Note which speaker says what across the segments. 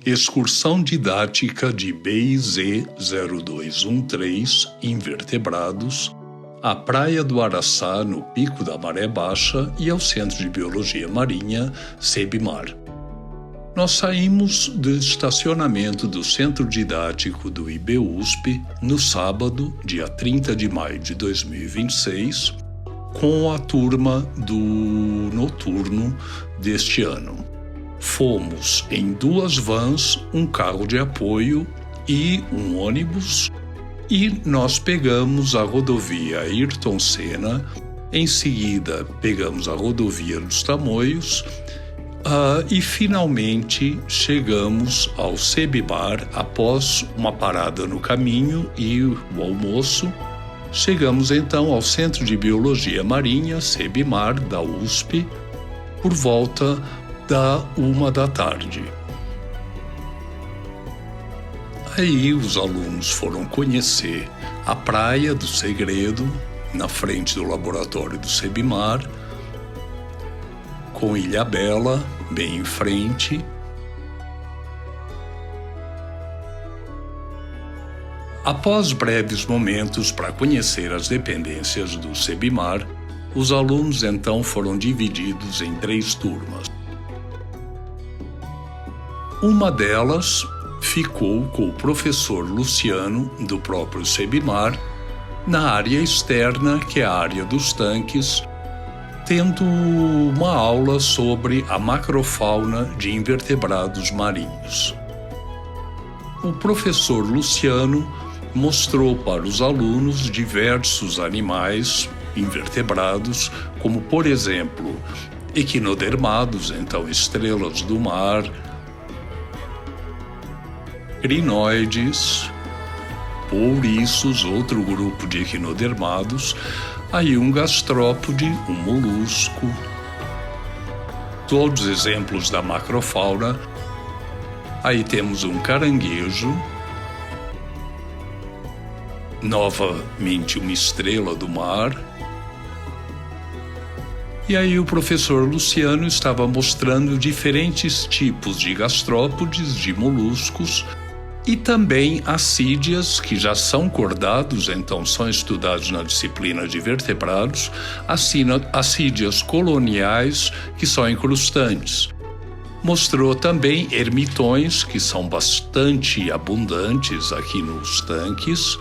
Speaker 1: Excursão didática de BIZ-0213, Invertebrados, à Praia do Araçá, no Pico da Maré Baixa, e ao Centro de Biologia Marinha, CEBMAR. Nós saímos do estacionamento do Centro Didático do IBUSP no sábado, dia 30 de maio de 2026, com a turma do noturno deste ano. Fomos em 2 vans, um carro de apoio e um ônibus, e nós pegamos a rodovia Ayrton Senna, em seguida pegamos a rodovia dos Tamoios, e finalmente chegamos ao CEBMAR após uma parada no caminho e o almoço. Chegamos então ao Centro de Biologia Marinha, CEBMAR, da USP, por volta da 1 da tarde. Aí os alunos foram conhecer a Praia do Segredo, na frente do laboratório do CEBMAR, com Ilhabela bem em frente. Após breves momentos para conhecer as dependências do CEBMAR, os alunos então foram divididos em 3 turmas. Uma delas ficou com o professor Luciano, do próprio CEBMAR, na área externa, que é a área dos tanques, tendo uma aula sobre a macrofauna de invertebrados marinhos. O professor Luciano mostrou para os alunos diversos animais invertebrados, como, por exemplo, equinodermados, então estrelas do mar, crinoides, ouriços, outro grupo de equinodermados, aí um gastrópode, um molusco, todos exemplos da macrofauna. Aí temos um caranguejo, novamente uma estrela do mar. E aí o professor Luciano estava mostrando diferentes tipos de gastrópodes, de moluscos, e também assídeas, que já são cordados, então são estudados na disciplina de vertebrados, assídeas coloniais, que são incrustantes. Mostrou também ermitões, que são bastante abundantes aqui nos tanques,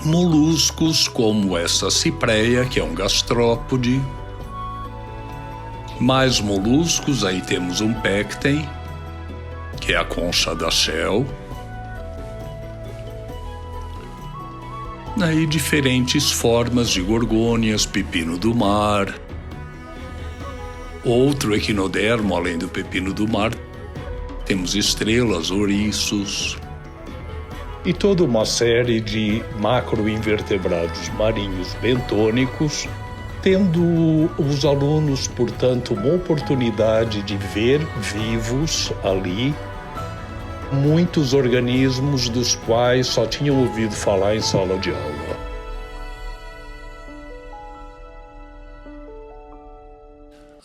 Speaker 1: moluscos como essa cipreia, que é um gastrópode, mais moluscos, aí temos um pecten, que é a concha da Shell. Aí diferentes formas de gorgônias, pepino do mar, outro equinodermo além do pepino do mar, temos estrelas, ouriços e toda uma série de macroinvertebrados marinhos bentônicos, tendo os alunos, portanto, uma oportunidade de ver vivos ali muitos organismos dos quais só tinham ouvido falar em sala de aula.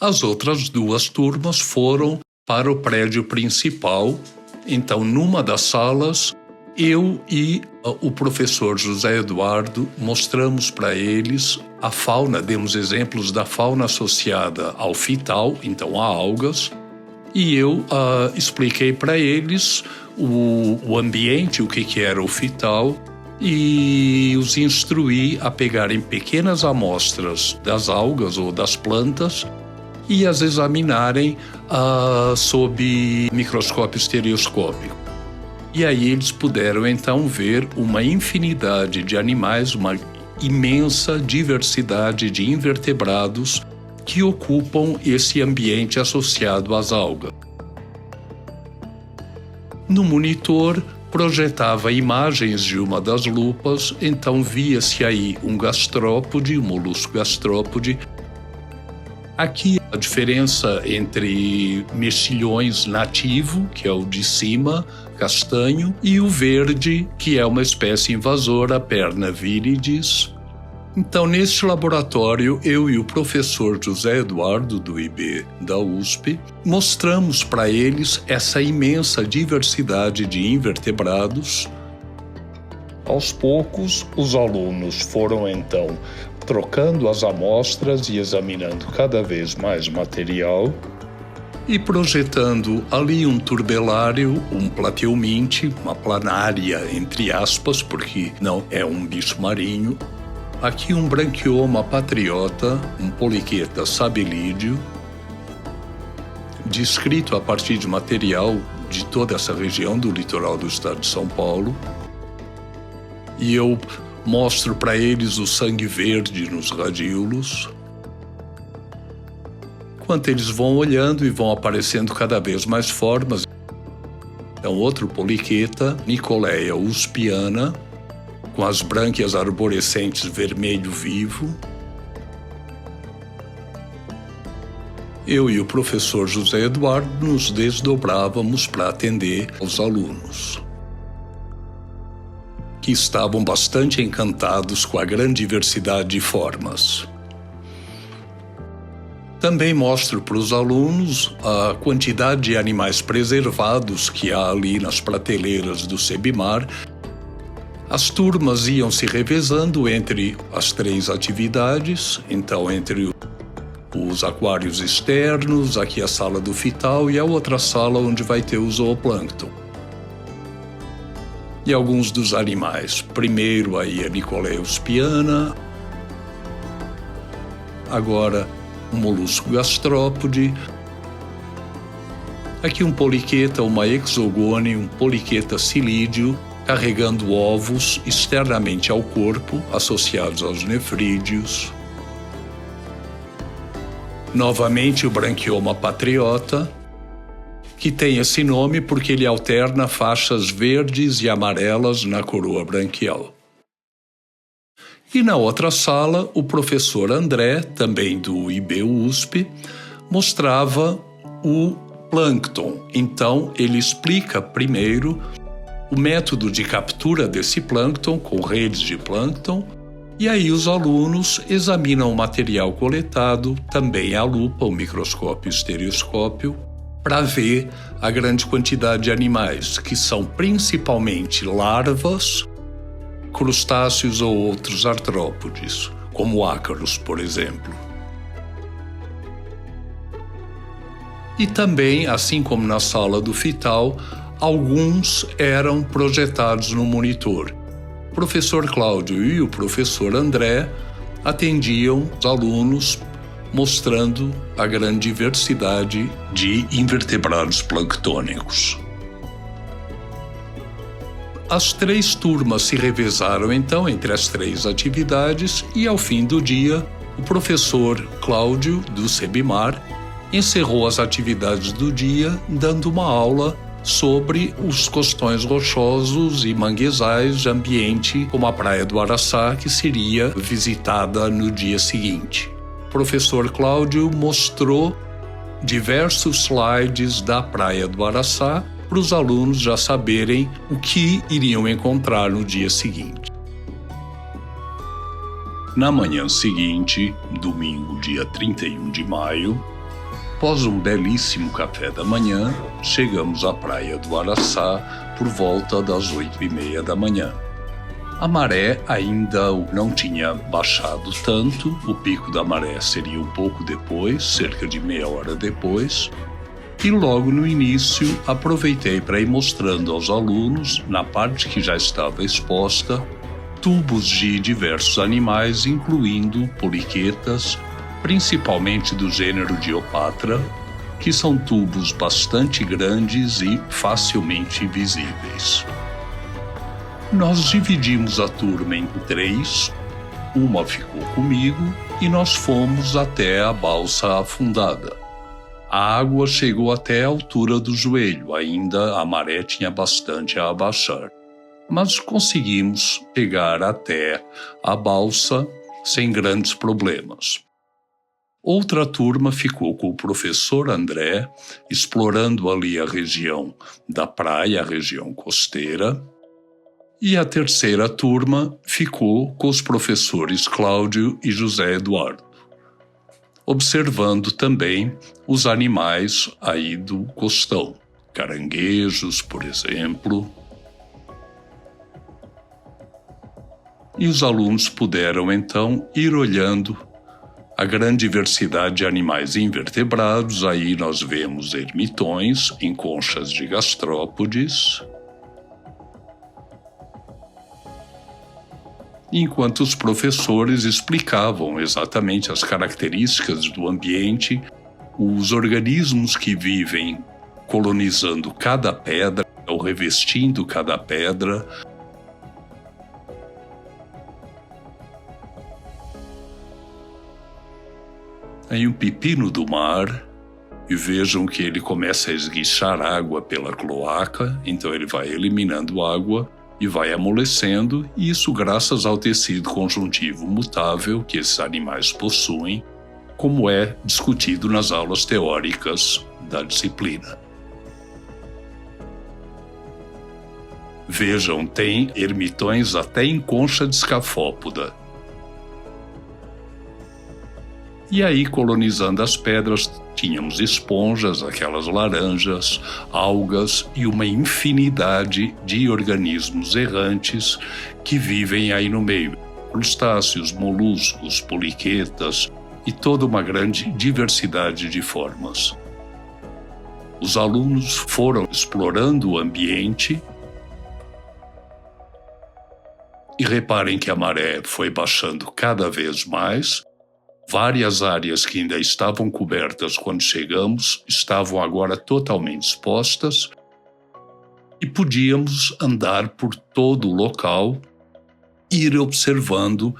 Speaker 1: As outras 2 turmas foram para o prédio principal. Então, numa das salas, eu e o professor José Eduardo mostramos para eles a fauna, demos exemplos da fauna associada ao fital, então a algas, e eu expliquei para eles o ambiente, o que era o fital, e os instruí a pegarem pequenas amostras das algas ou das plantas e as examinarem sob microscópio estereoscópico. E aí eles puderam então ver uma infinidade de animais, uma imensa diversidade de invertebrados que ocupam esse ambiente associado às algas. No monitor, projetava imagens de uma das lupas, então via-se aí um gastrópode, um molusco gastrópode. Aqui a diferença entre mexilhões nativo, que é o de cima, castanho, e o verde, que é uma espécie invasora, perna viridis, Então, neste laboratório, eu e o professor José Eduardo, do IB da USP, mostramos para eles essa imensa diversidade de invertebrados. Aos poucos, os alunos foram, então, trocando as amostras e examinando cada vez mais material e projetando ali um turbelário, um plateuminte, uma planária, entre aspas, porque não é um bicho marinho. Aqui um branquioma patriota, um poliqueta sabelídeo, descrito a partir de material de toda essa região do litoral do estado de São Paulo. E eu mostro para eles o sangue verde nos radíolos. Enquanto eles vão olhando e vão aparecendo cada vez mais formas. É um outro poliqueta, Nicoleia uspiana, com as brânquias arborescentes vermelho vivo. Eu e o professor José Eduardo nos desdobrávamos para atender aos alunos, que estavam bastante encantados com a grande diversidade de formas. Também mostro para os alunos a quantidade de animais preservados que há ali nas prateleiras do Sebimar. As turmas iam se revezando entre as 3 atividades, então entre os aquários externos, aqui a sala do Fital e a outra sala onde vai ter o zooplâncton. E alguns dos animais. Primeiro aí a Nicoleia uspiana, agora um molusco gastrópode, aqui um poliqueta, uma exogone, um poliqueta silídeo, carregando ovos externamente ao corpo, associados aos nefrídeos. Novamente o branquioma patriota, que tem esse nome porque ele alterna faixas verdes e amarelas na coroa branquial. E na outra sala, o professor André, também do IB-USP, mostrava o plâncton. Então, ele explica primeiro o método de captura desse plâncton com redes de plâncton, e aí os alunos examinam o material coletado, também a lupa, o microscópio e o estereoscópio, para ver a grande quantidade de animais, que são principalmente larvas, crustáceos ou outros artrópodes, como ácaros, por exemplo. E também, assim como na sala do Fital, alguns eram projetados no monitor. O professor Cláudio e o professor André atendiam os alunos mostrando a grande diversidade de invertebrados planctônicos. As 3 turmas se revezaram então entre as 3 atividades e ao fim do dia, o professor Cláudio do Sebimar encerrou as atividades do dia dando uma aula sobre os costões rochosos e manguezais de ambiente como a Praia do Araçá, que seria visitada no dia seguinte. O professor Cláudio mostrou diversos slides da Praia do Araçá para os alunos já saberem o que iriam encontrar no dia seguinte. Na manhã seguinte, domingo, dia 31 de maio, após um belíssimo café da manhã, chegamos à Praia do Araçá por volta das 8h30 da manhã. A maré ainda não tinha baixado tanto, o pico da maré seria um pouco depois, cerca de meia hora depois, e logo no início aproveitei para ir mostrando aos alunos, na parte que já estava exposta, tubos de diversos animais, incluindo poliquetas, principalmente do gênero Diopatra, que são tubos bastante grandes e facilmente visíveis. Nós dividimos a turma em 3, uma ficou comigo e nós fomos até a balsa afundada. A água chegou até a altura do joelho, ainda a maré tinha bastante a abaixar. Mas conseguimos chegar até a balsa sem grandes problemas. Outra turma ficou com o professor André, explorando ali a região da praia, a região costeira, E a terceira turma ficou com os professores Cláudio e José Eduardo, observando também os animais aí do costão, caranguejos, por exemplo. E os alunos puderam, então, ir olhando a grande diversidade de animais invertebrados. Aí nós vemos ermitões em conchas de gastrópodes, enquanto os professores explicavam exatamente as características do ambiente, os organismos que vivem colonizando cada pedra, ou revestindo cada pedra. Aí um pepino do mar, e vejam que ele começa a esguichar água pela cloaca, então ele vai eliminando água e vai amolecendo, e isso graças ao tecido conjuntivo mutável que esses animais possuem, como é discutido nas aulas teóricas da disciplina. Vejam, tem ermitões até em concha de escafópoda. E aí, colonizando as pedras, tínhamos esponjas, aquelas laranjas, algas e uma infinidade de organismos errantes que vivem aí no meio. Crustáceos, moluscos, poliquetas e toda uma grande diversidade de formas. Os alunos foram explorando o ambiente e reparem que a maré foi baixando cada vez mais. Várias áreas que ainda estavam cobertas quando chegamos estavam agora totalmente expostas e podíamos andar por todo o local e ir observando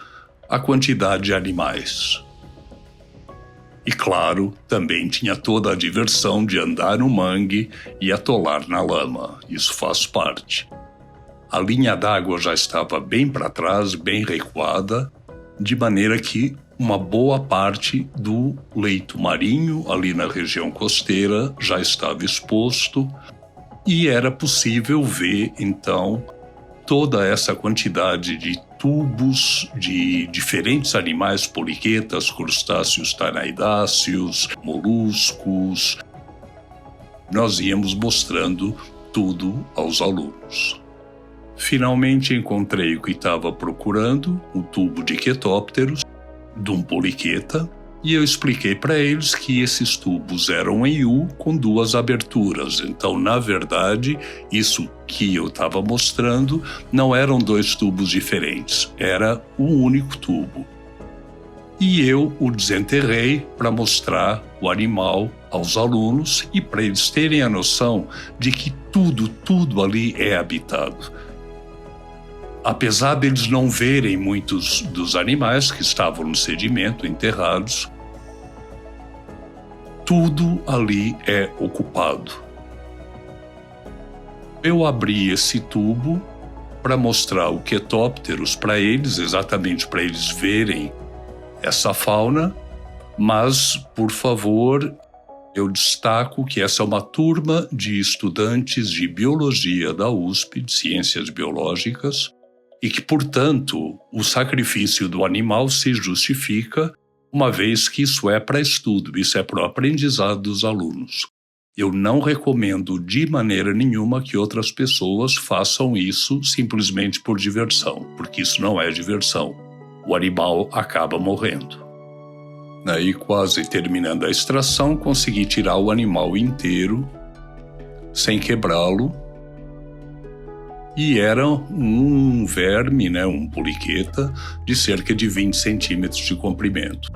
Speaker 1: a quantidade de animais. E claro, também tinha toda a diversão de andar no mangue e atolar na lama. Isso faz parte. A linha d'água já estava bem para trás, bem recuada, de maneira que uma boa parte do leito marinho, ali na região costeira, já estava exposto e era possível ver, então, toda essa quantidade de tubos de diferentes animais, poliquetas, crustáceos tanaidáceos, moluscos. Nós íamos mostrando tudo aos alunos. Finalmente encontrei o que estava procurando, o tubo de Chaetopterus, de um poliqueta, e eu expliquei para eles que esses tubos eram em U com duas aberturas. Então, na verdade, isso que eu estava mostrando não eram dois tubos diferentes, era um único tubo. E eu o desenterrei para mostrar o animal aos alunos e para eles terem a noção de que tudo ali é habitado. Apesar deles não verem muitos dos animais que estavam no sedimento enterrados, tudo ali é ocupado. Eu abri esse tubo para mostrar o Chaetopterus para eles, exatamente para eles verem essa fauna, mas, por favor, eu destaco que essa é uma turma de estudantes de biologia da USP, de ciências biológicas, e que, portanto, o sacrifício do animal se justifica, uma vez que isso é para estudo, isso é para o aprendizado dos alunos. Eu não recomendo de maneira nenhuma que outras pessoas façam isso simplesmente por diversão, porque isso não é diversão. O animal acaba morrendo. Aí, quase terminando a extração, consegui tirar o animal inteiro, sem quebrá-lo, e era um verme, um poliqueta, de cerca de 20 centímetros de comprimento.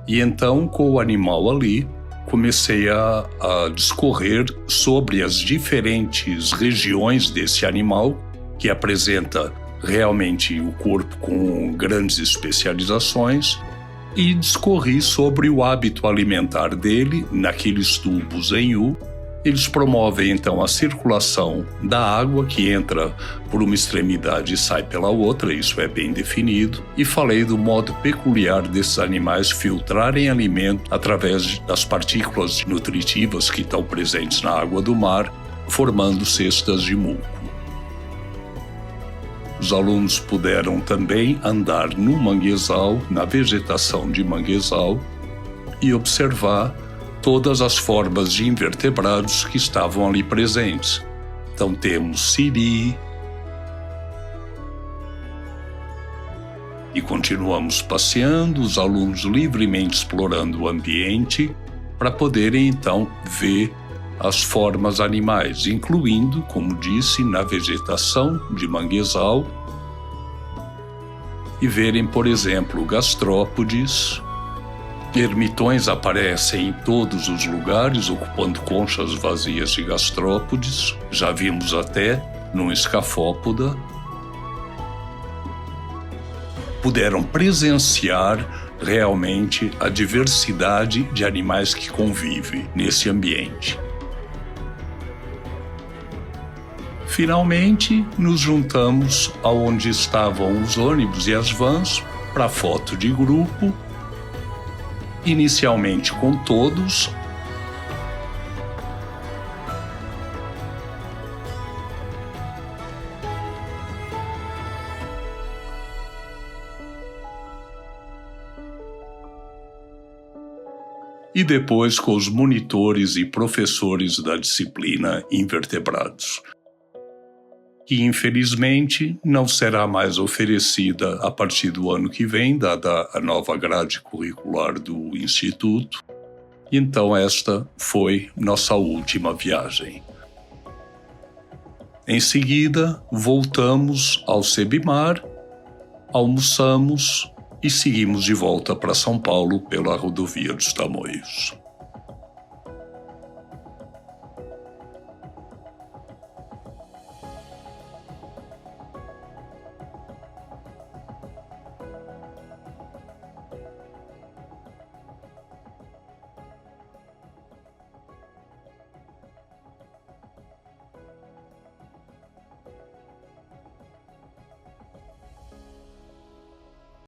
Speaker 1: E então, com o animal ali, comecei a discorrer sobre as diferentes regiões desse animal, que apresenta realmente o corpo com grandes especializações, e discorri sobre o hábito alimentar dele naqueles tubos em U. Eles promovem, então, a circulação da água que entra por uma extremidade e sai pela outra, isso é bem definido. E falei do modo peculiar desses animais filtrarem alimento através das partículas nutritivas que estão presentes na água do mar, formando cestas de muco. Os alunos puderam também andar no manguezal, na vegetação de manguezal, e observar todas as formas de invertebrados que estavam ali presentes. Então temos siri, e continuamos passeando, os alunos livremente explorando o ambiente para poderem então ver as formas animais, incluindo, como disse, na vegetação de manguezal, e verem, por exemplo, gastrópodes. Ermitões aparecem em todos os lugares, ocupando conchas vazias de gastrópodes. Já vimos até num escafópoda. Puderam presenciar realmente a diversidade de animais que convivem nesse ambiente. Finalmente, nos juntamos aonde estavam os ônibus e as vans para foto de grupo, inicialmente com todos, e depois com os monitores e professores da disciplina Invertebrados, que infelizmente não será mais oferecida a partir do ano que vem, dada a nova grade curricular do Instituto. Então esta foi nossa última viagem. Em seguida, voltamos ao Sebimar, almoçamos e seguimos de volta para São Paulo pela rodovia dos Tamoios.